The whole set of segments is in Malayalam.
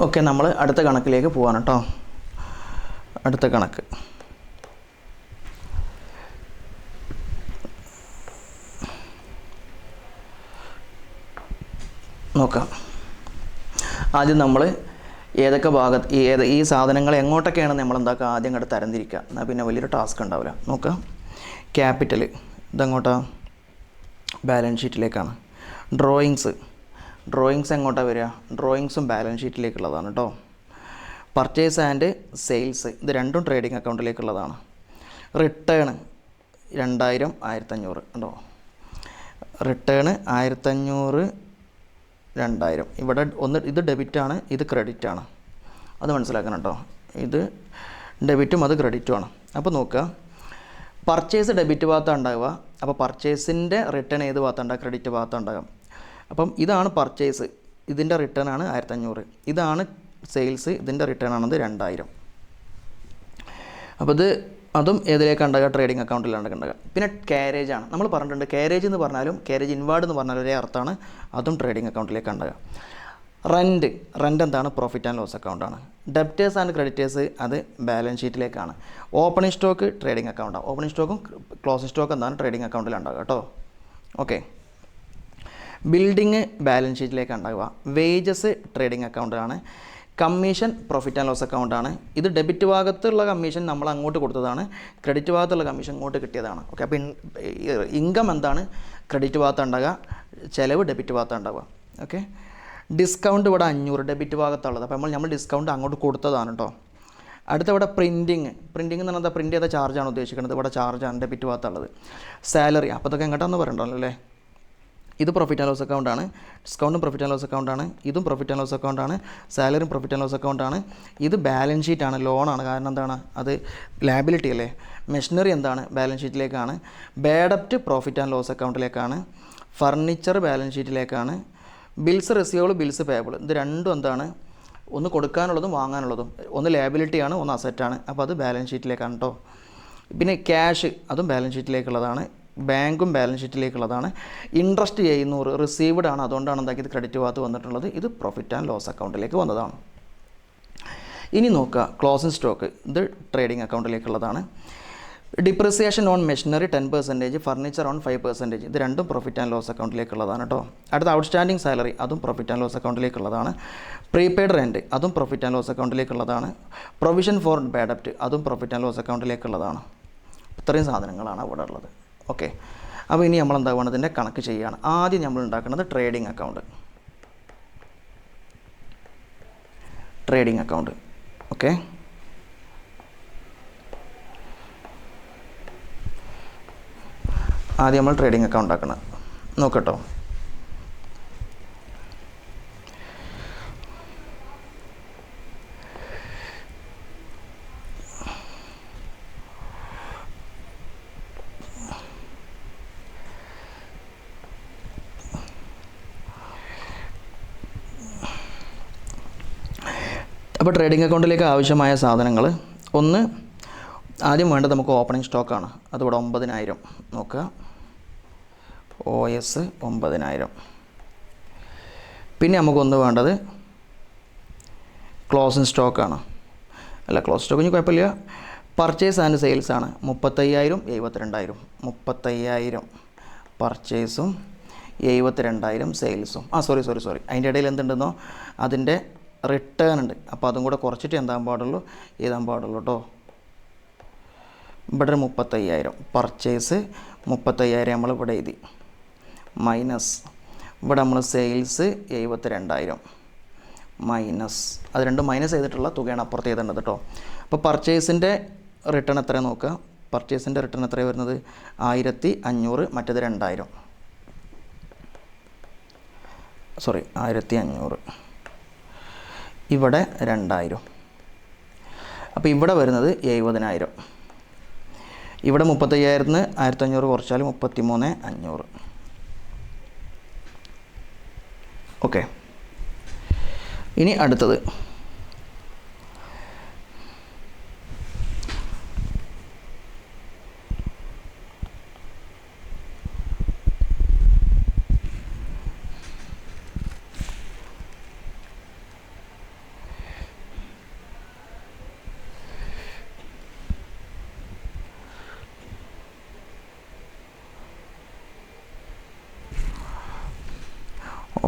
ഓക്കെ, നമ്മൾ അടുത്ത കണക്കിലേക്ക് പോവാണ് കേട്ടോ. അടുത്ത കണക്ക് നോക്കാം. ആദ്യം നമ്മൾ ഏതൊക്കെ ഭാഗത്ത് ഈ സാധനങ്ങൾ എങ്ങോട്ടൊക്കെയാണ് നമ്മൾ എന്താക്കുക ആദ്യം അങ്ങോട്ട് തരംതിരിക്കുക. എന്നാൽ പിന്നെ വലിയൊരു ടാസ്ക് ഉണ്ടാവില്ല. നോക്കാം, ക്യാപിറ്റൽ ഇതെങ്ങോട്ടാ? ബാലൻസ് ഷീറ്റിലേക്കാണ്. ഡ്രോയിങ്സ് എങ്ങോട്ടാണ് വരിക? ഡ്രോയിങ്സും ബാലൻസ് ഷീറ്റിലേക്കുള്ളതാണ് കേട്ടോ. പർച്ചേസ് ആൻഡ് സെയിൽസ് ഇത് രണ്ടും ട്രേഡിംഗ് അക്കൗണ്ടിലേക്കുള്ളതാണ്. റിട്ടേൺ 2000 1500 ഉണ്ടോ? റിട്ടേൺ 1500 2000. ഇവിടെ ഇത് ഡെബിറ്റാണ്, ഇത് ക്രെഡിറ്റാണ്. അത് മനസ്സിലാക്കണം കേട്ടോ. ഇത് ഡെബിറ്റും അത് ക്രെഡിറ്റുമാണ്. അപ്പോൾ നോക്കുക, പർച്ചേസ് ഡെബിറ്റ് ഭാഗത്താണ് ഉണ്ടാവുക. അപ്പോൾ പർച്ചേസിൻ്റെ റിട്ടേൺ ഏത് ഭാഗത്താണ് ഉണ്ടാകുക? ക്രെഡിറ്റ് ഭാഗത്താണ് ഉണ്ടാകുക. അപ്പം ഇതാണ് പർച്ചേസ്, ഇതിൻ്റെ റിട്ടേൺ ആണ് 1500. ഇതാണ് സെയിൽസ്, ഇതിൻ്റെ റിട്ടേൺ ആണത് 2000. അപ്പോൾ അതും ഏതിലേക്കാണ് ഉണ്ടാകുക? ട്രേഡിംഗ് അക്കൗണ്ടിലാണ് ഉണ്ടാകുക. പിന്നെ കാരേജ് ആണ്. നമ്മൾ പറഞ്ഞിട്ടുണ്ട്, കാരേജ് എന്ന് പറഞ്ഞാലും കാരേജ് ഇൻവാർഡ് എന്ന് പറഞ്ഞാലും ഒരേ അർത്ഥമാണ്. അതും ട്രേഡിംഗ് അക്കൗണ്ടിലേക്ക് ഉണ്ടാകുക. റെൻറ്റ് എന്താണ്? പ്രോഫിറ്റ് ആൻഡ് ലോസ് അക്കൗണ്ടാണ്. ഡെപ്റ്റേഴ്സ് ആൻഡ് ക്രെഡിറ്റേഴ്സ് അത് ബാലൻസ് ഷീറ്റിലേക്കാണ്. ഓപ്പണിംഗ് സ്റ്റോക്ക് ട്രേഡിംഗ് അക്കൗണ്ടാണ്. ഓപ്പണിംഗ് സ്റ്റോക്കും ക്ലോസിംഗ് സ്റ്റോക്കും എന്താണ്? ട്രേഡിംഗ് അക്കൗണ്ടിലുണ്ടാകുക കേട്ടോ. ഓക്കെ, ബിൽഡിങ് ബാലൻസ് ഷീറ്റിലേക്കാണ് ഉണ്ടാകുക. വേജസ് ട്രേഡിംഗ് അക്കൗണ്ടാണ്. കമ്മീഷൻ പ്രോഫിറ്റ് ആൻഡ് ലോസ് അക്കൗണ്ടാണ്. ഇത് ഡെബിറ്റ് ഭാഗത്തുള്ള കമ്മീഷൻ നമ്മൾ അങ്ങോട്ട് കൊടുത്തതാണ്, ക്രെഡിറ്റ് ഭാഗത്തുള്ള കമ്മീഷൻ ഇങ്ങോട്ട് കിട്ടിയതാണ്. ഓക്കെ, അപ്പോൾ ഇൻകം എന്താണ്? ക്രെഡിറ്റ് ഭാഗത്താണ് ഉണ്ടാകുക, ചിലവ് ഡെബിറ്റ് ഭാഗത്താണ് ഉണ്ടാകുക. ഓക്കെ, ഡിസ്കൗണ്ട് ഇവിടെ 500 ഡെബിറ്റ് ഭാഗത്തുള്ളത്. അപ്പോൾ നമ്മൾ ഡിസ്കൗണ്ട് അങ്ങോട്ട് കൊടുത്തതാണ് കേട്ടോ. അടുത്ത ഇവിടെ പ്രിൻറ്റിങ് എന്ന് പറഞ്ഞാൽ പ്രിൻറ്റ് ചെയ്ത ചാർജാണ് ഉദ്ദേശിക്കുന്നത്. ഇവിടെ ചാർജാണ് ഡെബിറ്റ് ഭാഗത്തുള്ളത്. സാലറി അപ്പോൾ ഇതൊക്കെ എങ്ങോട്ടാന്ന് പറയണ്ടല്ലോ അല്ലേ. ഇത് പ്രോഫിറ്റ് ആൻഡ് ലോസ് അക്കൗണ്ടാണ്. ഡിസ്കൗണ്ടും പ്രോഫിറ്റ് ആൻഡ് ലോസ് അക്കൗണ്ടാണ്. ഇതും പ്രോഫിറ്റ് ആൻഡ് ലോസ് അക്കൗണ്ടാണ്. സാലറിയും പ്രോഫിറ്റ് ആൻഡ് ലോസ് അക്കൗണ്ടാണ്. ഇത് ബാലൻസ് ഷീറ്റാണ്, ലോണാണ്. കാരണം എന്താണ്? അത് ലാബിലിറ്റി അല്ലേ. മെഷീനറി എന്താണ്? ബാലൻസ് ഷീറ്റിലേക്കാണ്. ബാഡപ്റ്റ് പ്രോഫിറ്റ് ആൻഡ് ലോസ് അക്കൗണ്ടിലേക്കാണ്. ഫർണിച്ചർ ബാലൻസ് ഷീറ്റിലേക്കാണ്. ബിൽസ് റിസീവബിൾ, ബിൽസ് പേയബിൾ ഇത് രണ്ടും എന്താണ്? ഒന്ന് കൊടുക്കാനുള്ളതും വാങ്ങാനുള്ളതും. ഒന്ന് ലാബിലിറ്റിയാണ്, ഒന്ന് അസറ്റാണ്. അപ്പോൾ അത് ബാലൻസ് ഷീറ്റിലേക്കാണ് കേട്ടോ. പിന്നെ ക്യാഷ് അതും ബാലൻസ് ഷീറ്റിലേക്കുള്ളതാണ്. ബാങ്കും ബാലൻസ് ഷീറ്റിലേക്കുള്ളതാണ്. ഇൻട്രസ്റ്റ് 700 റിസീവ്ഡ് ആണ്, അതുകൊണ്ടാണ് എന്താക്കിയത്? ക്രെഡിറ്റ് ഭാഗത്ത് വന്നിട്ടുള്ളത്. ഇത് പ്രോഫിറ്റ് ആൻഡ് ലോസ് അക്കൗണ്ടിലേക്ക് വന്നതാണ്. ഇനി നോക്കുക, ക്ലോസിംഗ് സ്റ്റോക്ക് ഇത് ട്രേഡിംഗ് അക്കൗണ്ടിലേക്കുള്ളതാണ്. Depreciation on machinery 10%, furniture on 5%. ഇത് രണ്ടും പ്രോഫിറ്റ് ആൻഡ് ലോസ് അക്കൗണ്ടിലേക്കുള്ളതാണ് കേട്ടോ. അടുത്ത ഔട്ട്സ്റ്റാൻഡിങ് സാലറി അതും പ്രോഫിറ്റ് ആൻഡ് ലോസ് അക്കൗണ്ടിലേക്കുള്ളതാണ്. പ്രീപെയ്ഡ് റെൻറ്റ് അതും പ്രോഫിറ്റ് ആൻഡ് ലോസ് അക്കൗണ്ടിലേക്കുള്ളതാണ്. പ്രൊവിഷൻ ഫോർ ബാഡപ്റ്റ് അതും പ്രോഫിറ്റ് ആൻഡ് ലോസ് അക്കൗണ്ടിലേക്കുള്ളതാണ്. ഇത്രയും സാധനങ്ങളാണ് അവിടെ ഉള്ളത്. ഓക്കെ, അപ്പോൾ ഇനി നമ്മൾ എന്താ വേണം? ഇതിൻ്റെ കണക്ക് ചെയ്യുകയാണ്. ആദ്യം നമ്മൾ ഉണ്ടാക്കുന്നത് ട്രേഡിംഗ് അക്കൗണ്ട്. ഓക്കെ, ആദ്യം നമ്മൾ ട്രേഡിംഗ് അക്കൗണ്ട് ആക്കണം. നോക്കട്ടോ, അപ്പോൾ ട്രേഡിംഗ് അക്കൗണ്ടിലേക്ക് ആവശ്യമായ സാധനങ്ങൾ ഒന്ന് ആദ്യം വേണ്ടത് നമുക്ക് ഓപ്പണിംഗ് സ്റ്റോക്കാണ്. അതിവിടെ 9000 നോക്കുക. OS 9000. പിന്നെ നമുക്കൊന്ന് വേണ്ടത് ക്ലോസിംഗ് സ്റ്റോക്കാണ്. അല്ല, ക്ലോസ് സ്റ്റോക്ക് ഇനി കുഴപ്പമില്ല. പർച്ചേസ് ആൻഡ് സെയിൽസ് ആണ്. 35000 72000. 35000 പർച്ചേസും 72000 സെയിൽസും. സോറി അതിൻ്റെ ഇടയിൽ എന്തുണ്ടെന്നോ അതിൻ്റെ റിട്ടേൺ ഉണ്ട്. അപ്പോൾ അതും കൂടെ കുറച്ചിട്ട് എഴുതാൻ പാടുള്ളൂ കേട്ടോ. ഇവിടെ 35000 പർച്ചേസ് 35000 നമ്മൾ ഇവിടെ എഴുതി. മൈനസ് ഇവിടെ നമ്മൾ സെയിൽസ് 72000 മൈനസ് അത് രണ്ടും മൈനസ് ചെയ്തിട്ടുള്ള തുകയാണ് അപ്പുറത്ത് എഴുതേണ്ടത് കേട്ടോ. അപ്പോൾ പർച്ചേസിൻ്റെ റിട്ടേൺ എത്ര നോക്കുക. പർച്ചേസിൻ്റെ റിട്ടേൺ എത്രയാണ് വരുന്നത്? 1500, മറ്റേത് 2000. 1500. ഇവിടെ 2000. അപ്പോൾ ഇവിടെ വരുന്നത് 70000. ഇവിടെ 35000 1500 കുറച്ചാൽ 33500. ഓക്കെ, ഇനി അടുത്തത്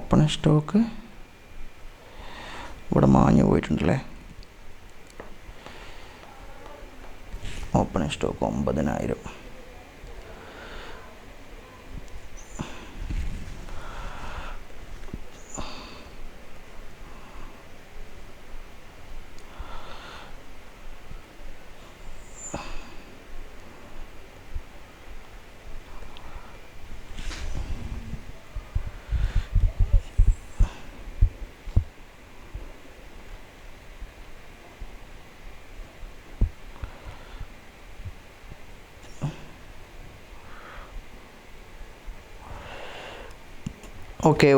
ഓപ്പൺ സ്റ്റോക്ക് ഇവിടെ മാഞ്ഞു പോയിട്ടുണ്ടല്ലേ. Open stock 9000. Okay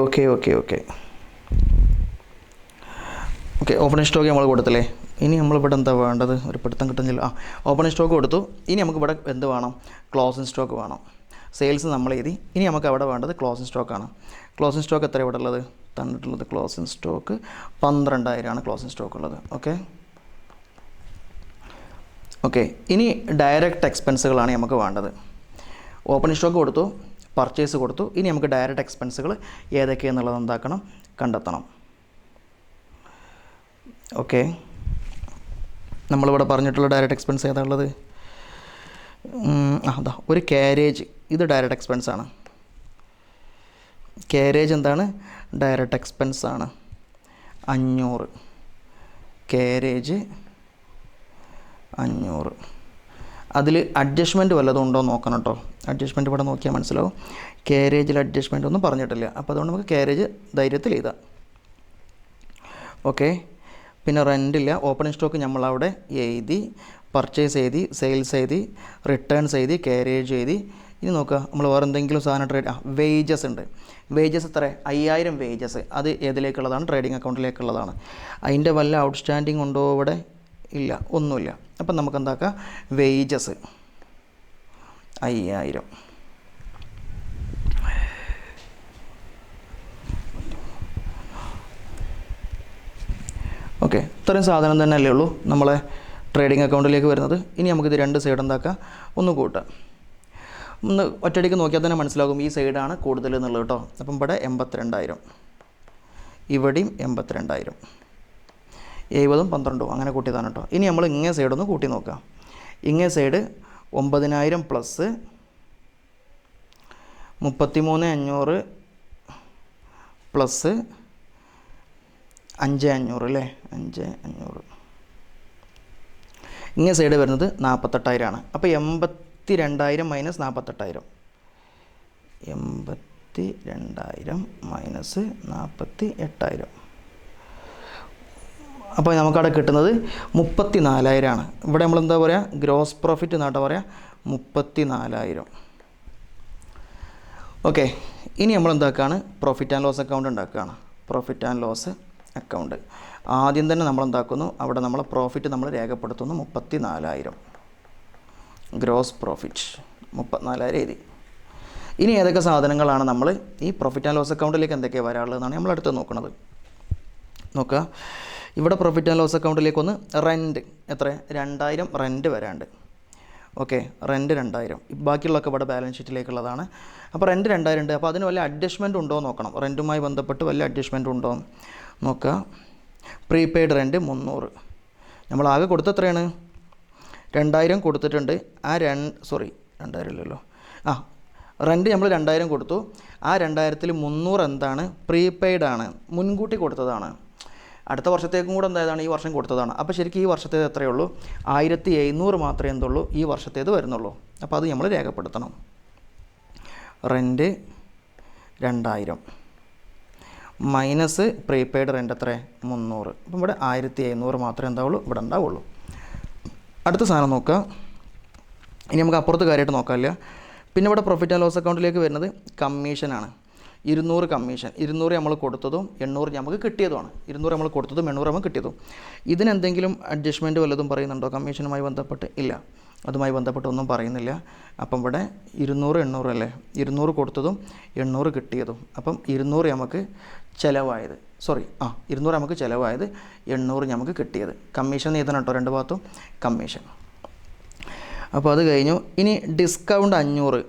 opening stock നമ്മൾ കൊടുത്തില്ലേ. ഇനി നമ്മളിവിടെ എന്താ വേണ്ടത്? ഒരു പിടുത്തം കിട്ടുന്നില്ല. ഓപ്പണിംഗ് സ്റ്റോക്ക് കൊടുത്തു. ഇനി നമുക്കിവിടെ എന്ത് വേണം? ക്ലോസിംഗ് സ്റ്റോക്ക് വേണം. സെയിൽസ് നമ്മൾ എഴുതി. ഇനി നമുക്ക് അവിടെ വേണ്ടത് ക്ലോസിംഗ് സ്റ്റോക്കാണ്. ക്ലോസിംഗ് സ്റ്റോക്ക് എത്ര ഇവിടെ ഉള്ളത്? തന്നിട്ടുള്ളത് ക്ലോസിംഗ് സ്റ്റോക്ക് 12,000 ക്ലോസിംഗ് സ്റ്റോക്ക് ഉള്ളത്. ഓക്കെ ഇനി ഡയറക്റ്റ് എക്സ്പെൻസുകളാണ് നമുക്ക് വേണ്ടത്. ഓപ്പണിംഗ് സ്റ്റോക്ക് കൊടുത്തു, പർച്ചേസ് കൊടുത്തു. ഇനി നമുക്ക് ഡയറക്റ്റ് എക്സ്പെൻസുകൾ ഏതൊക്കെയാണെന്നുള്ളത് എന്താക്കണം? കണ്ടെത്തണം. ഓക്കെ നമ്മളിവിടെ പറഞ്ഞിട്ടുള്ള ഡയറക്റ്റ് എക്സ്പെൻസ് ഏതാ ഉള്ളത്? അതാ ഒരു കാരേജ്. ഇത് ഡയറക്റ്റ് എക്സ്പെൻസാണ്. കാരേജ് എന്താണ്? ഡയറക്റ്റ് എക്സ്പെൻസാണ്. 500. കാരേജ് 500. അതിൽ അഡ്ജസ്റ്റ്മെൻറ്റ് വല്ലതും ഉണ്ടോ നോക്കണം കേട്ടോ. അഡ്ജസ്റ്റ്മെൻറ്റ് ഇവിടെ നോക്കിയാൽ മനസ്സിലാവും. കാരേജിൽ അഡ്ജസ്റ്റ്മെൻറ്റ് ഒന്നും പറഞ്ഞിട്ടില്ല. അപ്പോൾ അതുകൊണ്ട് നമുക്ക് കാരേജ് ധൈര്യത്തിൽ എഴുതാം. ഓക്കെ പിന്നെ റെൻറ്റില്ല. ഓപ്പണിംഗ് സ്റ്റോക്ക് നമ്മളവിടെ എഴുതി, പർച്ചേസ് എഴുതി, സെയിൽസ് എഴുതി, റിട്ടേൺസ് എഴുതി, കാരേജ് എഴുതി. ഇനി നോക്കുക, നമ്മൾ വേറെ എന്തെങ്കിലും സാധനം വേജസ് ഉണ്ട്. വേജസ് എത്ര? 5000 വേജസ്. അത് ഏതിലേക്കുള്ളതാണ്? ട്രേഡിംഗ് അക്കൗണ്ടിലേക്കുള്ളതാണ്. അതിൻ്റെ വല്ല ഔട്ട്സ്റ്റാൻഡിങ് ഉണ്ടോ ഇവിടെ? ഇല്ല, ഒന്നുമില്ല. അപ്പം നമുക്ക് എന്താക്കാം? വേജസ് 5000. ഓക്കെ ഇത്രയും സാധനം തന്നെ അല്ലേ ഉള്ളൂ നമ്മളെ ട്രേഡിംഗ് അക്കൗണ്ടിലേക്ക് വരുന്നത്. ഇനി നമുക്കിത് രണ്ട് സൈഡ് എന്താക്കാം? ഒന്ന് കൂട്ടാം. ഒന്ന് ഒറ്റയടിക്ക് നോക്കിയാൽ തന്നെ മനസ്സിലാകും ഈ സൈഡാണ് കൂടുതൽ എന്നുള്ളത് കേട്ടോ. അപ്പം ഇവിടെ 82,000, ഇവിടെയും 82,000, 70ഉം 12ഉം അങ്ങനെ കൂട്ടിയതാണ് കേട്ടോ. ഇനി നമ്മൾ ഇങ്ങേ സൈഡൊന്ന് കൂട്ടി നോക്കാം. ഇങ്ങേ സൈഡ് 9,000 പ്ലസ് 33,500 പ്ലസ് 5,500 അല്ലേ? 5,500. ഇങ്ങേ സൈഡ് വരുന്നത് 48,000 ആണ്. അപ്പോൾ 82,000 മൈനസ് 48,000. 82,000 മൈനസ് 48,000. അപ്പോൾ നമുക്കവിടെ കിട്ടുന്നത് 34,000 ആണ്. ഇവിടെ നമ്മൾ എന്താ പറയുക? ഗ്രോസ് പ്രോഫിറ്റ് എന്നാട്ടോ പറയുക, 34,000. ഓക്കെ ഇനി നമ്മൾ എന്താക്കുകയാണ്? പ്രോഫിറ്റ് ആൻഡ് ലോസ് അക്കൗണ്ട് ഉണ്ടാക്കുകയാണ്. പ്രോഫിറ്റ് ആൻഡ് ലോസ് അക്കൗണ്ട് ആദ്യം തന്നെ നമ്മൾ എന്താക്കുന്നു? അവിടെ നമ്മൾ പ്രോഫിറ്റ് നമ്മൾ രേഖപ്പെടുത്തുന്നു 34,000. ഗ്രോസ് പ്രോഫിറ്റ് 34,000 എഴുതി. ഇനി ഏതൊക്കെ സാധനങ്ങളാണ് നമ്മൾ ഈ പ്രോഫിറ്റ് ആൻഡ് ലോസ് അക്കൗണ്ടിലേക്ക് എന്തൊക്കെയാണ് വരാനുള്ളതെന്നാണ് നമ്മൾ അടുത്ത് നോക്കുന്നത്. നോക്കുക, ഇവിടെ പ്രോഫിറ്റ് ആൻഡ് ലോസ് അക്കൗണ്ടിലേക്കൊന്ന് റെൻറ്റ് എത്ര? 2,000 റെൻറ്റ് വരാണ്ട്. Okay rent 2,000. ബാക്കിയുള്ളതൊക്കെ ഇവിടെ ബാലൻസ് ഷീറ്റിലേക്കുള്ളതാണ്. അപ്പോൾ റെൻറ്റ് 2,000 ഉണ്ട്. അപ്പോൾ അതിന് വല്ല അഡ്ജസ്റ്റ്മെൻറ്റ് ഉണ്ടോ നോക്കണം. റെൻറ്റുമായി ബന്ധപ്പെട്ട് വല്ല അഡ്ജസ്റ്റ്മെൻറ്റ് ഉണ്ടോ നോക്കുക. Prepaid rent 300. നമ്മൾ ആകെ കൊടുത്തെത്രയാണ്? 2,000 കൊടുത്തിട്ടുണ്ട്. 2,000 ഇല്ലല്ലോ. റെൻറ്റ് നമ്മൾ 2,000 കൊടുത്തു. ആ 2,000-ൽ 300 എന്താണ്? പ്രീപെയ്ഡ് ആണ്, മുൻകൂട്ടി കൊടുത്തതാണ്. അടുത്ത വർഷത്തേക്കും കൂടെ എന്തായതാണ്? ഈ വർഷം കൊടുത്തതാണ്. അപ്പോൾ ശരിക്കും ഈ വർഷത്തേത് എത്രയേ ഉള്ളൂ? 1,700 മാത്രമേ എന്തുള്ളൂ ഈ വർഷത്തേത് വരുന്നുള്ളൂ. അപ്പോൾ അത് നമ്മൾ രേഖപ്പെടുത്തണം. റെൻറ്റ് 2,000 മൈനസ് പ്രീപെയ്ഡ് റെൻറ്റ് എത്ര? 300. അപ്പം ഇവിടെ 1,700 മാത്രമേ എന്താവുള്ളൂ ഇവിടെ ഉണ്ടാവുള്ളൂ. അടുത്ത സാധനം നോക്കുക. ഇനി നമുക്ക് അപ്പുറത്ത് കാര്യമായിട്ട് നോക്കാമില്ല. പിന്നെ ഇവിടെ പ്രോഫിറ്റ് ആൻഡ് ലോസ് അക്കൗണ്ടിലേക്ക് വരുന്നത് കമ്മീഷനാണ്. 200 കമ്മീഷൻ. 200 നമ്മൾ കൊടുത്തതും 800 നമുക്ക് കിട്ടിയതുമാണ്. 200 നമ്മൾ കൊടുത്തതും 800 നമുക്ക് കിട്ടിയതും. ഇതിനെന്തെങ്കിലും അഡ്ജസ്റ്റ്മെൻറ്റ് വല്ലതും പറയുന്നുണ്ടോ കമ്മീഷനുമായി ബന്ധപ്പെട്ട്? ഇല്ല, അതുമായി ബന്ധപ്പെട്ട് ഒന്നും പറയുന്നില്ല. അപ്പം ഇവിടെ 200 800 അല്ലേ? 200 കൊടുത്തതും 800 കിട്ടിയതും. അപ്പം 200 നമുക്ക് ചിലവായത്. 200 നമുക്ക് ചിലവായത്, 800 നമുക്ക് കിട്ടിയത്. കമ്മീഷൻ എഴുതണം കേട്ടോ രണ്ട് ഭാഗത്തും കമ്മീഷൻ. അപ്പോൾ അത് കഴിഞ്ഞു. ഇനി ഡിസ്കൗണ്ട് 500.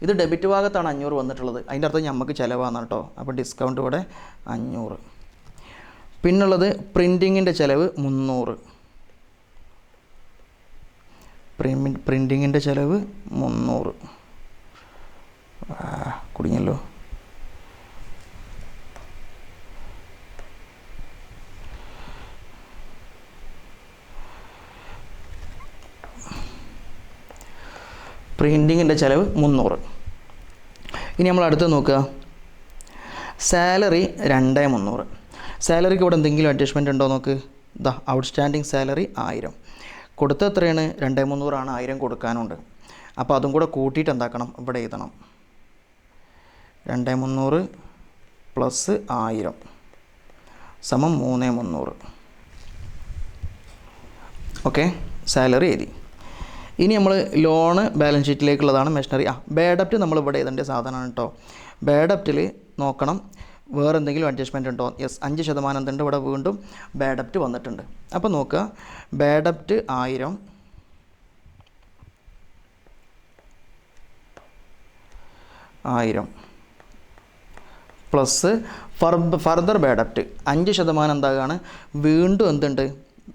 ഇത് ഡെബിറ്റ് ഭാഗത്താണ് 500 വന്നിട്ടുള്ളത്, അതിൻ്റെ അർത്ഥം നമുക്ക് ചിലവാണ് കേട്ടോ. അപ്പോൾ ഡിസ്കൗണ്ട് ഇവിടെ 500. പിന്നുള്ളത് പ്രിൻറ്റിങ്ങിൻ്റെ ചിലവ് 300. പ്രിൻറ്റിങ്ങിൻ്റെ ചിലവ് 300. കുടുങ്ങിയല്ലോ. പ്രിൻറ്റിങ്ങിൻ്റെ ചിലവ് 300. ഇനി നമ്മൾ അടുത്ത് നോക്കുക, സാലറി 2300. സാലറിക്ക് ഇവിടെ എന്തെങ്കിലും അഡ്ജസ്റ്റ്മെൻറ്റ് ഉണ്ടോ നോക്ക്. Outstanding salary 1000. കൊടുത്ത എത്രയാണ്? 2300 ആണ്, 1000 കൊടുക്കാനുണ്ട്. അപ്പോൾ അതും കൂടെ കൂട്ടിയിട്ട് എന്താക്കണം, ഇവിടെ എഴുതണം. 2300 പ്ലസ് 1000 സമം 3300. ഓക്കെ, സാലറി എഴുതി. ഇനി നമ്മൾ ലോണ് ബാലൻസ് ഷീറ്റിലേക്കുള്ളതാണ് മെഷീനറി. ബേഡപ്റ്റ് നമ്മൾ ഇവിടെ എഴുതേണ്ട സാധനമാണ് കേട്ടോ. ബേഡപ്റ്റിൽ നോക്കണം വേറെ എന്തെങ്കിലും അഡ്ജസ്റ്റ്മെൻറ്റ് ഉണ്ടോ. യെസ്, 5% എന്തുണ്ട് ഇവിടെ, വീണ്ടും ബേഡപ്റ്റ് വന്നിട്ടുണ്ട്. അപ്പോൾ നോക്കുക, ബേഡപ്റ്റ് 1000 പ്ലസ് ഫർദർ ബേഡപ്റ്റ് 5% എന്താകാണ്, വീണ്ടും എന്തുണ്ട്,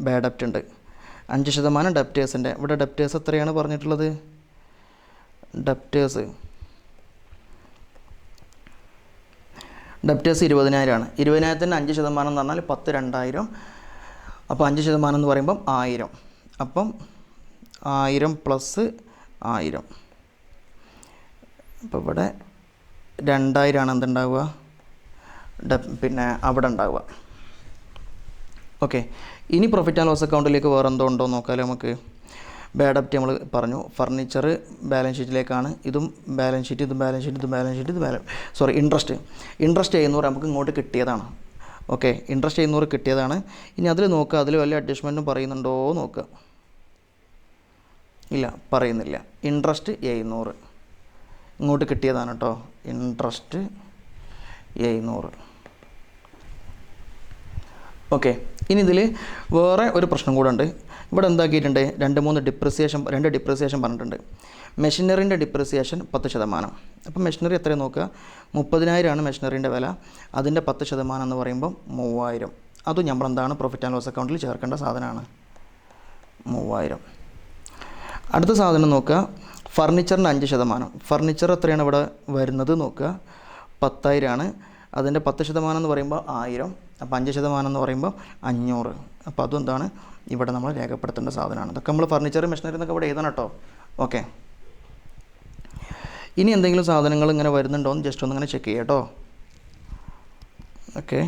ബേഡപ്റ്റ് ഉണ്ട്. 5% ഡെപ്റ്റേഴ്സിൻ്റെ. ഇവിടെ ഡെപ്റ്റേഴ്സ് എത്രയാണ് പറഞ്ഞിട്ടുള്ളത്? ഡെപ്റ്റേഴ്സ് 20,000 ആണ്. 20,000-ന് 5% എന്ന് പറഞ്ഞാൽ 10 2000. അപ്പോൾ 5% എന്ന് പറയുമ്പം 1000. അപ്പം 1000 പ്ലസ് 1000. അപ്പോൾ ഇവിടെ 2000 ആണ് എന്തുണ്ടാവുക, പിന്നെ അവിടെ ഉണ്ടാവുക. ഓക്കെ, ഇനി പ്രോഫിറ്റ് ആൻഡ് ലോസ് അക്കൗണ്ടിലേക്ക് വേറെ എന്തോ ഉണ്ടോ നോക്കാമല്ലോ നമുക്ക്. ബേഡപ്റ്റ് നമ്മൾ പറഞ്ഞു, ഫർണിച്ചർ ബാലൻസ് ഷീറ്റിലേക്കാണ്. ഇതും ബാലൻസ് ഷീറ്റ്, ഇതും ബാലൻസ് ഷീറ്റ്, ഇതും ബാലൻസ് ഷീറ്റ്, ഇൻട്രസ്റ്റ് 700 നമുക്ക് ഇങ്ങോട്ട് കിട്ടിയതാണ്. ഓക്കെ, ഇൻട്രസ്റ്റ് 700 കിട്ടിയതാണ്. ഇനി അതിൽ നോക്കുക, അതിൽ വല്ല അഡ്ജസ്റ്റ്മെൻറ്റും പറയുന്നുണ്ടോ നോക്കുക. ഇല്ല, പറയുന്നില്ല. ഇൻട്രസ്റ്റ് 700 ഇങ്ങോട്ട് കിട്ടിയതാണ് കേട്ടോ. ഇൻട്രസ്റ്റ് 700. ഓക്കെ, ഇനി ഇതിൽ വേറെ ഒരു പ്രശ്നം കൂടെ ഉണ്ട്. ഇവിടെ എന്താക്കിയിട്ടുണ്ട്, 2 ഡിപ്രിസിയേഷൻ പറഞ്ഞിട്ടുണ്ട്. മെഷീനറിൻ്റെ ഡിപ്രിസിയേഷൻ 10%. അപ്പോൾ മെഷീനറി എത്രയാണ് നോക്കുക, 30,000 ആണ് മെഷീനറിൻ്റെ വില. അതിൻ്റെ 10% എന്ന് പറയുമ്പോൾ 3000. അതും നമ്മളെന്താണ് പ്രോഫിറ്റ് ആൻഡ് ലോസ് അക്കൗണ്ടിൽ ചേർക്കേണ്ട സാധനമാണ്, 3000. അടുത്ത സാധനം നോക്കുക, ഫർണിച്ചറിന് 5%. ഫർണിച്ചർ എത്രയാണ് ഇവിടെ വരുന്നത് നോക്കുക, 10,000 ആണ്. അതിൻ്റെ 10% എന്ന് പറയുമ്പോൾ 1000. അപ്പോൾ 5% എന്ന് പറയുമ്പോൾ 500. അപ്പോൾ അതും എന്താണ് ഇവിടെ നമ്മൾ രേഖപ്പെടുത്തേണ്ട സാധനമാണ്. ഇതൊക്കെ നമ്മൾ ഫർണിച്ചർ മെഷീനറി എന്നൊക്കെ ഇവിടെ എഴുതണം കേട്ടോ. ഓക്കെ, ഇനി എന്തെങ്കിലും സാധനങ്ങൾ ഇങ്ങനെ വരുന്നുണ്ടോ എന്ന് ജസ്റ്റ് ഒന്നിങ്ങനെ ചെക്ക് ചെയ്യാം കേട്ടോ. ഓക്കെ,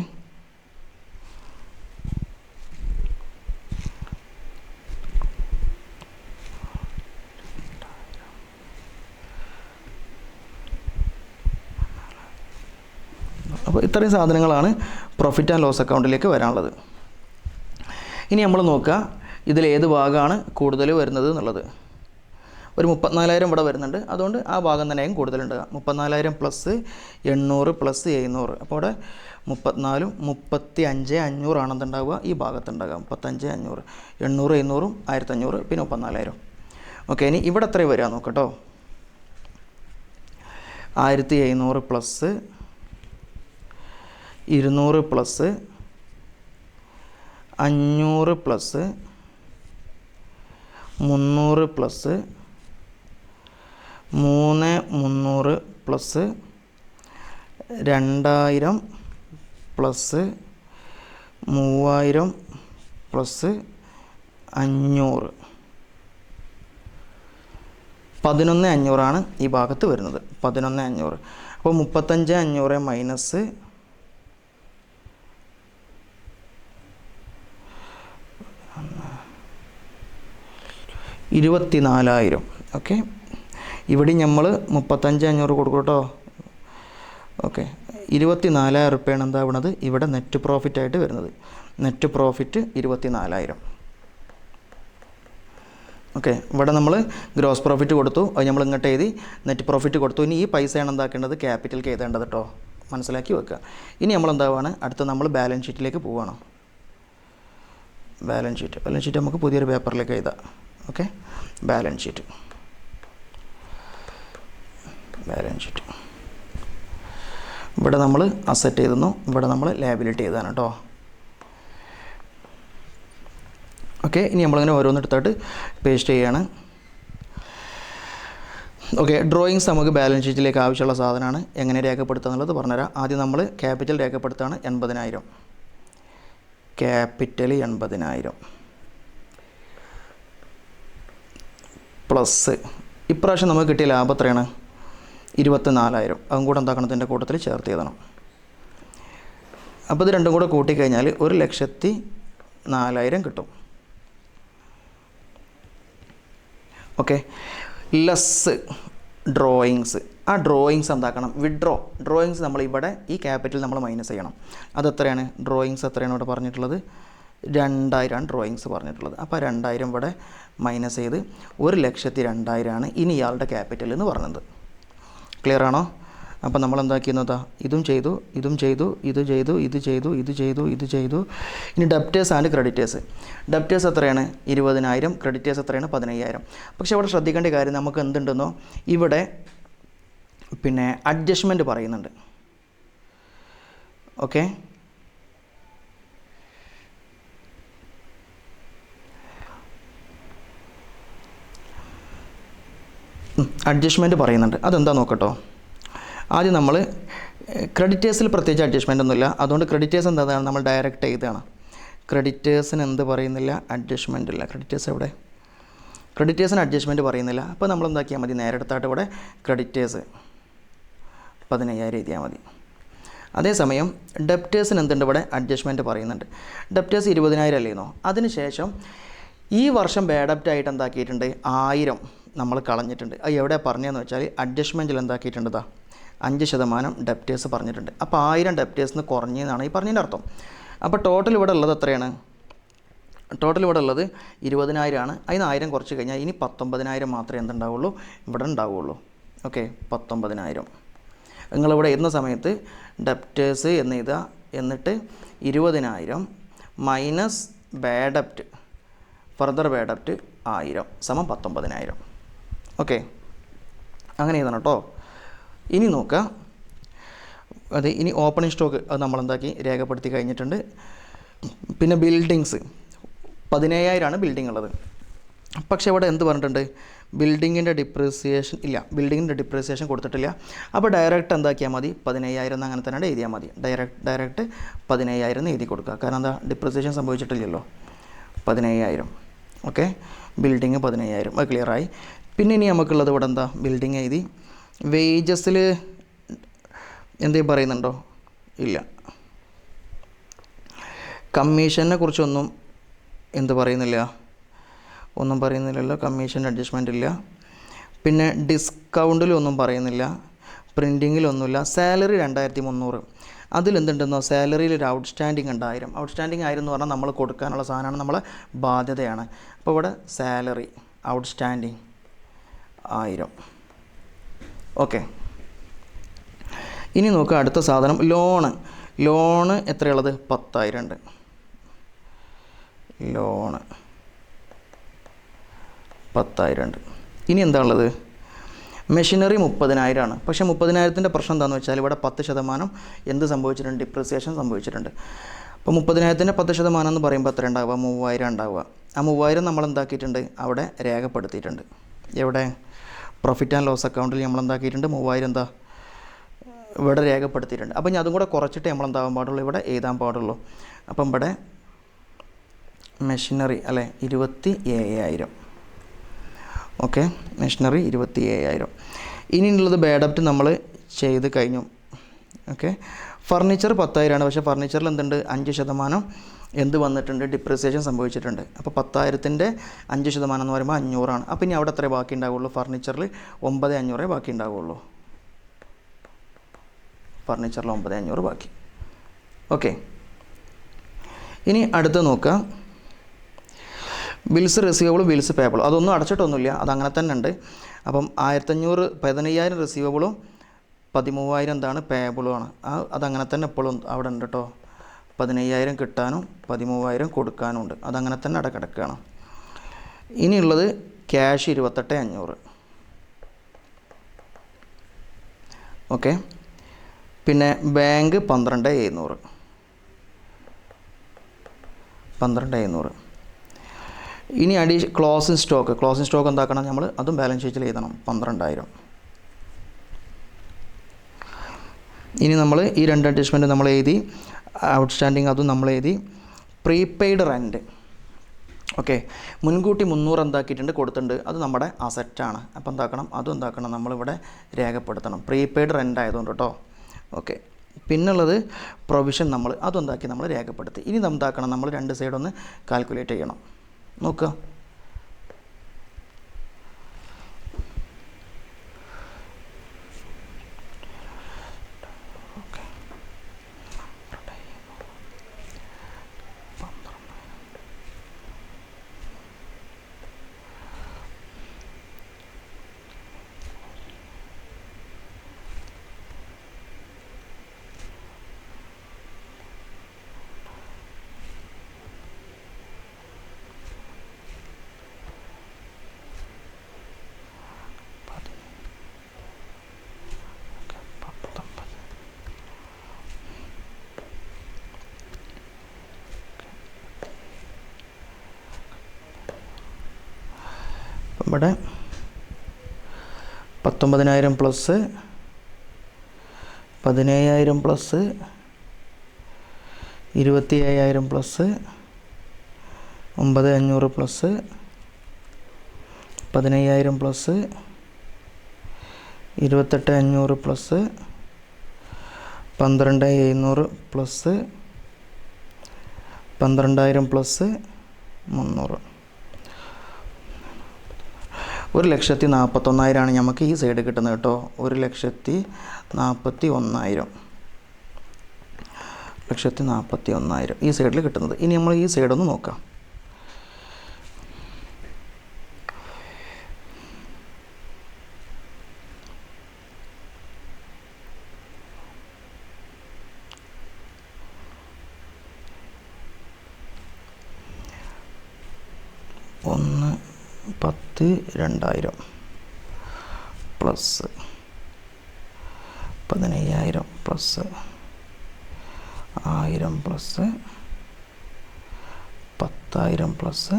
അപ്പോൾ ഇത്രയും സാധനങ്ങളാണ് പ്രോഫിറ്റ് ആൻഡ് ലോസ് അക്കൗണ്ടിലേക്ക് വരാനുള്ളത്. ഇനി നമ്മൾ നോക്കുക ഇതിൽ ഏത് ഭാഗമാണ് കൂടുതൽ വരുന്നത് എന്നുള്ളത്. ഒരു 34,000 ഇവിടെ വരുന്നുണ്ട്, അതുകൊണ്ട് ആ ഭാഗം തന്നെയും കൂടുതലുണ്ടാകുക. 34,000 പ്ലസ് 800 പ്ലസ് 700. അപ്പോൾ ഇവിടെ 34 35,500 ആണെന്നുണ്ടാവുക ഈ ഭാഗത്തുണ്ടാകുക. 35,500, 800 700 1500 പിന്നെ 34,000. ഓക്കെ, ഇനി ഇവിടെ എത്ര വരിക നോക്കട്ടോ. 1700 plus 200 plus 500 plus 300 plus 3,300 plus 2,000 plus 3,000 plus 500. 11,500 ഈ ഭാഗത്ത് വരുന്നത്. 11,500. അപ്പോൾ 35,500 മൈനസ് 24,000. ഓക്കെ, ഇവിടെ നമ്മൾ 35,500 കൊടുക്കും കേട്ടോ. ഓക്കെ, 24,000 റുപ്യാണ് എന്താവുന്നത് ഇവിടെ നെറ്റ് പ്രോഫിറ്റായിട്ട് വരുന്നത്. Net profit 24,000. ഓക്കെ, ഇവിടെ നമ്മൾ ഗ്രോസ് പ്രോഫിറ്റ് കൊടുത്തു, അത് നമ്മൾ ഇങ്ങോട്ട് എഴുതി നെറ്റ് പ്രോഫിറ്റ് കൊടുത്തു. ഇനി ഈ പൈസയാണ് എന്താക്കേണ്ടത്, ക്യാപിറ്റൽക്ക് എഴുതേണ്ടത് കേട്ടോ, മനസ്സിലാക്കി വെക്കുക. ഇനി നമ്മൾ എന്താവാണ്, അടുത്ത് നമ്മൾ ബാലൻസ് ഷീറ്റിലേക്ക് പോവുകയാണ്. ബാലൻസ് ഷീറ്റ് നമുക്ക് പുതിയൊരു പേപ്പറിലേക്ക് എഴുതാം. Okay, balance sheet balance sheet. ഇവിടെ നമ്മൾ അസറ്റ് എഴുതുന്നു, ഇവിടെ നമ്മൾ ലയബിലിറ്റി എഴുതാണ് കേട്ടോ. ഓക്കെ, ഇനി നമ്മളിങ്ങനെ ഓരോന്നെടുത്തായിട്ട് പേസ്റ്റ് ചെയ്യാണ്. ഓക്കെ, ഡ്രോയിങ്സ് നമുക്ക് ബാലൻസ് ഷീറ്റിലേക്ക് ആവശ്യമുള്ള സാധനമാണ്. എങ്ങനെ രേഖപ്പെടുത്തുക എന്നുള്ളത് പറഞ്ഞുതരാം. ആദ്യം നമ്മൾ ക്യാപിറ്റൽ രേഖപ്പെടുത്തുകയാണ്. 80,000 ക്യാപിറ്റൽ 80,000 പ്ലസ് ഇപ്രാവശ്യം നമുക്ക് കിട്ടിയ ലാഭം എത്രയാണ്? 24,000. അതും കൂടെ എന്താക്കണം, ഇതിൻ്റെ കൂട്ടത്തിൽ ചേർത്ത് എഴുതണം. അപ്പോൾ ഇത് രണ്ടും കൂടെ കൂട്ടിക്കഴിഞ്ഞാൽ 1,04,000 കിട്ടും. Okay, less drawings. ആ ഡ്രോയിങ്സ് എന്താക്കണം? വിഡ്രോ. ഡ്രോയിങ്സ് നമ്മൾ ഇവിടെ ഈ ക്യാപിറ്റൽ നമ്മൾ മൈനസ് ചെയ്യണം. അതെത്രയാണ്? ഡ്രോയിങ്സ് എത്രയാണ് ഇവിടെ പറഞ്ഞിട്ടുള്ളത്? 2,000 ഡ്രോയിങ്സ് പറഞ്ഞിട്ടുള്ളത്. അപ്പോൾ 2,000 ഇവിടെ മൈനസ് ചെയ്ത് 1,02,000 ഇനി ഇയാളുടെ ക്യാപിറ്റൽ എന്ന് പറഞ്ഞത്. ക്ലിയർ ആണോ? അപ്പോൾ നമ്മൾ എന്താക്കിയെന്നതാ, ഇതും ചെയ്തു, ഇതും ചെയ്തു, ഇത് ചെയ്തു, ഇത് ചെയ്തു, ഇത് ചെയ്തു, ഇത് ചെയ്തു. ഇനി ഡെപ്റ്റേഴ്സ് ആൻഡ് ക്രെഡിറ്റേഴ്സ്. ഡെപ്റ്റേഴ്സ് എത്രയാണ്? 20,000. ക്രെഡിറ്റേഴ്സ് എത്രയാണ്? 15,000. പക്ഷേ ഇവിടെ ശ്രദ്ധിക്കേണ്ട കാര്യം നമുക്ക് എന്തുണ്ടെന്നോ, ഇവിടെ പിന്നെ അഡ്ജസ്റ്റ്മെൻറ്റ് പറയുന്നുണ്ട്. ഓക്കെ, അഡ്ജസ്റ്റ്മെൻറ്റ് പറയുന്നുണ്ട്. അതെന്താ നോക്കട്ടോ. ആദ്യം നമ്മൾ ക്രെഡിറ്റേഴ്സിൽ പ്രത്യേകിച്ച് അഡ്ജസ്റ്റ്മെൻ്റ് ഒന്നുമില്ല. അതുകൊണ്ട് ക്രെഡിറ്റേഴ്സ് എന്താണ്, നമ്മൾ ഡയറക്റ്റ് എഴുതുകയാണ്. ക്രെഡിറ്റേഴ്സിന് എന്ത് പറയുന്നില്ല? അഡ്ജസ്റ്റ്മെൻ്റ് ഇല്ല. ക്രെഡിറ്റേഴ്സ് എവിടെ? ക്രെഡിറ്റേഴ്സിന് അഡ്ജസ്റ്റ്മെൻറ്റ് പറയുന്നില്ല. അപ്പോൾ നമ്മൾ എന്താക്കിയാൽ മതി, നേരെ എടുത്തായിട്ട് ഇവിടെ ക്രെഡിറ്റേഴ്സ് 15,000 എഴുതിയാൽ മതി. അതേസമയം ഡെപ്റ്റേഴ്സിന് എന്തുണ്ട്? ഇവിടെ അഡ്ജസ്റ്റ്മെൻറ്റ് പറയുന്നുണ്ട്. ഡെപ്റ്റേഴ്സ് 20,000 അല്ലേന്നോ. അതിനുശേഷം ഈ വർഷം ബാഡപ്റ്റായിട്ട് എന്താക്കിയിട്ടുണ്ട്? 1,000 നമ്മൾ കളഞ്ഞിട്ടുണ്ട്. അത് എവിടെ പറഞ്ഞതെന്ന് വെച്ചാൽ അഡ്ജസ്റ്റ്മെൻറ്റിൽ എന്താക്കിയിട്ടുണ്ട്? 5% ഡെപ്റ്റേഴ്സ് പറഞ്ഞിട്ടുണ്ട്. അപ്പോൾ 1,000 ഡെപ്റ്റേഴ്സിന് കുറഞ്ഞെന്നാണ് ഈ പറഞ്ഞതിൻ്റെ അർത്ഥം. അപ്പോൾ ടോട്ടൽ ഇവിടെ ഉള്ളത് എത്രയാണ്? ടോട്ടൽ ഇവിടെ ഉള്ളത് 20,000 ആണ്. അതിന് 1,000 കുറച്ച് കഴിഞ്ഞാൽ ഇനി 19,000 മാത്രമേ എന്തുണ്ടാവുള്ളൂ? ഇവിടെ ഉണ്ടാവുള്ളൂ. ഓക്കെ, 19,000. നിങ്ങളിവിടെ എഴുതുന്ന സമയത്ത് ഡെപ്റ്റേഴ്സ് എന്ന് എഴുതുക, എന്നിട്ട് 20,000 മൈനസ് ബാഡപ്റ്റ്, ഫർദർ ബാഡപ്റ്റ് 1,000 സമം 19,000. ഓക്കെ, അങ്ങനെ എഴുതണം കേട്ടോ. ഇനി നോക്കുക, അത് ഇനി ഓപ്പണിംഗ് സ്റ്റോക്ക് അത് നമ്മളെന്താക്കി രേഖപ്പെടുത്തി കഴിഞ്ഞിട്ടുണ്ട്. പിന്നെ ബിൽഡിങ്സ് 17,000 ആണ് ബിൽഡിംഗ് ഉള്ളത്. പക്ഷേ ഇവിടെ എന്ത് പറഞ്ഞിട്ടുണ്ട്? ബിൽഡിങ്ങിൻ്റെ ഡിപ്രീസിയേഷൻ ഇല്ല, ബിൽഡിങ്ങിൻ്റെ ഡിപ്രീസിയേഷൻ കൊടുത്തിട്ടില്ല. അപ്പോൾ ഡയറക്റ്റ് എന്താക്കിയാൽ മതി? 17,000 എന്ന് അങ്ങനെ തന്നെ എഴുതിയാൽ മതി. ഡയറക്റ്റ് 17,000 എന്ന് എഴുതി കൊടുക്കുക. കാരണം എന്താ, ഡിപ്രീസിയേഷൻ സംഭവിച്ചിട്ടില്ലല്ലോ. 17,000. Okay, building 17,000. അത് ക്ലിയറായി. പിന്നെ ഇനി നമുക്കുള്ളത് ഇവിടെ എന്താ? ബിൽഡിങ് എഴുതി. വേജസിൽ എന്തെങ്കിലും പറയുന്നുണ്ടോ? ഇല്ല. കമ്മീഷനെ കുറിച്ചൊന്നും എന്ത് പറയുന്നില്ല, ഒന്നും പറയുന്നില്ലല്ലോ. കമ്മീഷൻ അഡ്ജസ്റ്റ്മെൻ്റ് ഇല്ല. പിന്നെ ഡിസ്കൗണ്ടിലൊന്നും പറയുന്നില്ല, പ്രിൻറ്റിങ്ങിലൊന്നുമില്ല. സാലറി 2,300. അതിലെന്തുണ്ടെന്നോ, സാലറിയിൽ ഒരു ഔട്ട്സ്റ്റാൻഡിങ് ഉണ്ട് 1,000. ഔട്ട്സ്റ്റാൻഡിങ് 1,000 എന്ന് പറഞ്ഞാൽ നമ്മൾ കൊടുക്കാനുള്ള സാധനമാണ്, നമ്മളെ ബാധ്യതയാണ്. അപ്പോൾ ഇവിടെ സാലറി ഔട്ട്സ്റ്റാൻഡിങ് 1,000. ഓക്കെ, ഇനി നോക്കുക അടുത്ത സാധനം ലോണ് എത്രയുള്ളത്? 10,000 ഉണ്ട്. ലോണ് 10,000 ഉണ്ട്. ഇനി എന്താ ഉള്ളത്? മെഷീനറി 30,000 ആണ്. പക്ഷേ 30,000ത്തിൻ്റെ പ്രശ്നം എന്താണെന്ന് വെച്ചാൽ ഇവിടെ 10% എന്ത് സംഭവിച്ചിട്ടുണ്ട്? ഡിപ്രിസിയേഷൻ സംഭവിച്ചിട്ടുണ്ട്. അപ്പോൾ 30,000ത്തിൻ്റെ 10% എന്ന് പറയുമ്പോൾ എത്ര ഉണ്ടാവുക? 3,000 ഉണ്ടാവുക. ആ 3,000 നമ്മൾ എന്താക്കിയിട്ടുണ്ട്? അവിടെ രേഖപ്പെടുത്തിയിട്ടുണ്ട്. എവിടെ? പ്രോഫിറ്റ് ആൻഡ് ലോസ് അക്കൗണ്ടിൽ നമ്മൾ എന്താക്കിയിട്ടുണ്ട്? 3,000 എന്താ ഇവിടെ രേഖപ്പെടുത്തിയിട്ടുണ്ട്. അപ്പോൾ ഞാൻ അതും കൂടെ കുറച്ചിട്ട് നമ്മൾ എന്താകാൻ പാടുള്ളൂ? ഇവിടെ എഴുതാൻ പാടുള്ളൂ. അപ്പം ഇവിടെ മെഷീനറി അല്ലേ 27,000. Okay, machinery 27,000. ഇനിയുള്ളത് ബാഡപ്റ്റ് നമ്മൾ ചെയ്ത് കഴിഞ്ഞു. ഓക്കെ, ഫർണിച്ചർ 10,000 ആണ്. പക്ഷേ ഫർണിച്ചറിൽ എന്തുണ്ട്? 5% എന്ത് വന്നിട്ടുണ്ട്? ഡിപ്രിസിയേഷൻ സംഭവിച്ചിട്ടുണ്ട്. അപ്പോൾ 10,000ത്തിൻ്റെ 5% എന്ന് പറയുമ്പോൾ 500 ആണ്. അപ്പോൾ ഇനി അവിടെ എത്രയേ ബാക്കി ഉണ്ടാവുള്ളൂ? ഫർണിച്ചറിൽ 9,500 ബാക്കി ഉണ്ടാവുള്ളൂ. ഫർണിച്ചറിൽ 9,500 ബാക്കി. ഓക്കെ, ഇനി അടുത്ത് നോക്കുക, ബിൽസ് റിസീവബിളും ബിൽസ് പേബിളും. അതൊന്നും അടച്ചിട്ടൊന്നുമില്ല, അതങ്ങനെ തന്നെ ഉണ്ട്. അപ്പം 15,000 റിസീവബിളും 13,000 എന്താണ്? പേബിളുമാണ്. അതങ്ങനെ തന്നെ എപ്പോഴും അവിടെ ഉണ്ട് കേട്ടോ. 15,000 കിട്ടാനും 13,000 കൊടുക്കാനും ഉണ്ട്. അതങ്ങനെ തന്നെ അവിടെ കിടക്കുകയാണ്. ഇനിയുള്ളത് ക്യാഷ് 28,500. ഓക്കെ. പിന്നെ ബാങ്ക് 12,700. ഇനി ക്ലോസിംഗ് സ്റ്റോക്ക് എന്താക്കണം നമ്മൾ? അതും ബാലൻസ് ഷീറ്റിൽ എഴുതണം, 12,000. ഇനി നമ്മൾ ഈ 2 അഡ്ജസ്റ്റ്മെൻറ്റ് നമ്മൾ എഴുതി, ഔട്ട്സ്റ്റാൻഡിങ് അതും നമ്മൾ എഴുതി. പ്രീപെയ്ഡ് റെൻറ്റ്, ഓക്കെ, മുൻകൂട്ടി 300 എന്താക്കിയിട്ടുണ്ട്, കൊടുത്തിട്ടുണ്ട്. അത് നമ്മുടെ അസറ്റാണ്. അപ്പോൾ അതും നമ്മളിവിടെ രേഖപ്പെടുത്തണം, പ്രീപെയ്ഡ് റെൻ്റ് ആയതുകൊണ്ട് കേട്ടോ. ഓക്കെ. പിന്നുള്ളത് പ്രൊവിഷൻ, അതും നമ്മൾ രേഖപ്പെടുത്തി. ഇനി നമ്മൾ 2 സൈഡ് ഒന്ന് കാൽക്കുലേറ്റ് ചെയ്യണം. നോക്കുക. ഇവിടെ 19,000 plus 17,000 plus 27,000 plus 9,500 plus 15,000 plus 28,500 plus 12,700 plus 12,000 plus 300. 1,41,000 നമുക്ക് ഈ സൈഡ് കിട്ടുന്നത് കേട്ടോ. 1,41,000 ഈ സൈഡിൽ കിട്ടുന്നത്. ഇനി നമ്മൾ ഈ സൈഡൊന്ന് നോക്കാം. ഒന്ന് 10 2,000 പ്ലസ് 15,000 പ്ലസ് 1,000 പ്ലസ് 10,000 പ്ലസ്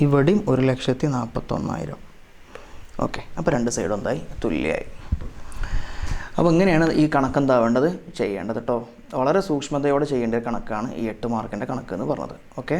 ഇവിടെയും 1,41,000. ഓക്കെ. അപ്പോൾ 2 സൈഡും എന്തായി? തുല്യമായി. അപ്പോൾ ഇങ്ങനെയാണ് ഈ കണക്കെന്താവേണ്ടത്, ചെയ്യേണ്ടത് കേട്ടോ. വളരെ സൂക്ഷ്മതയോടെ ചെയ്യേണ്ട കണക്കാണ് ഈ 8 മാർക്കിൻ്റെ കണക്ക് എന്ന് പറഞ്ഞത്. ഓക്കെ.